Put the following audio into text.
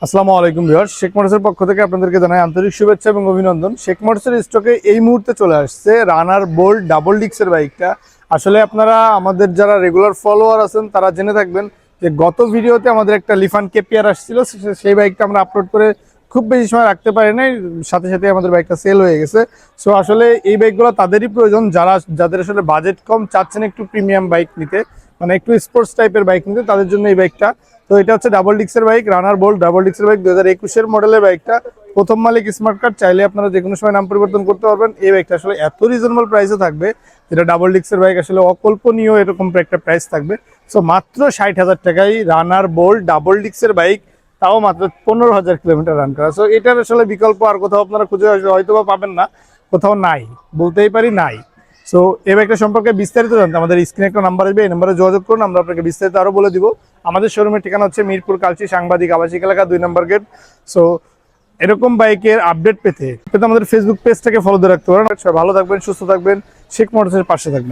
আসসালামু আলাইকুম ভিউয়ার্স, শেখ মোটরসের পক্ষ থেকে আপনাদেরকে জানাই আন্তরিক শুভেচ্ছা এবং অভিনন্দন। শেখ মোটরসের স্টকে এই মুহূর্তে চলে আসছে রানার বোল্ট ডাবল ডিক্সের বাইকটা। আসলে আপনারা আমাদের যারা রেগুলার ফলোয়ার আছেন তারা জেনে থাকবেন যে গত ভিডিওতে আমাদের একটা লিফান কেপিআর আসছিল, সেই বাইকটা আমরা আপলোড করে খুব বেশি সময় রাখতে পারি নাই, সাথে সাথে আমাদের বাইকটা সেল হয়ে গেছে। সো আসলে এই বাইকগুলো তাদেরই প্রয়োজন যাদের আসলে বাজেট কম, চাচ্ছেন একটু প্রিমিয়াম বাইক নিতে, মানে একটু স্পোর্টস টাইপের বাইক নিতে, তাদের জন্য এই বাইকটা। তো এটা হচ্ছে ডাবল ডিক্সের বাইক, রানার বোল্ট ডাবল ডিক্সের বাইক, 2021-এর মডেলের বাইকটা। প্রথম মালিক স্মার্ট কার্ড, চাইলে আপনারা যে কোনো সময় নাম পরিবর্তন করতে পারবেন। এই বাইকটা আসলে এত রিজনেবল প্রাইসে থাকবে, যেটা ডাবল ডিক্সের বাইক আসলে অকল্পনীয় এরকম একটা প্রাইস থাকবে। সো মাত্র 60,000 টাকায় রানার বোল্ট ডাবল ডিক্সের বাইক, তাও মাত্র 15,000 কিলোমিটার রান করা। সো এটার আসলে বিকল্প আর কোথাও আপনারা খুঁজে হয়তো বা পাবেন না, কোথাও নাই, বলতেই পারি নাই। সো এই বাইকটা সম্পর্কে বিস্তারিত জানতে আমাদের স্ক্রিনে একটা নাম্বার আসবে, এই নাম্বারে যোগাযোগ করুন, আমরা আপনাকে বিস্তারিত আরো বলে দিব। আমাদের শোরুমের ঠিকানা হচ্ছে মিরপুর কালচি সাংবাদিক আবাসিক এলাকা 2 নম্বর গেট। সো এরকম বাইকের আপডেট পেতে আমাদের ফেসবুক পেজটাকে ফলো দিয়ে রাখতে পারেন। ভালো থাকবেন, সুস্থ থাকবেন, শেখ মোটরসের পাশে থাকবেন।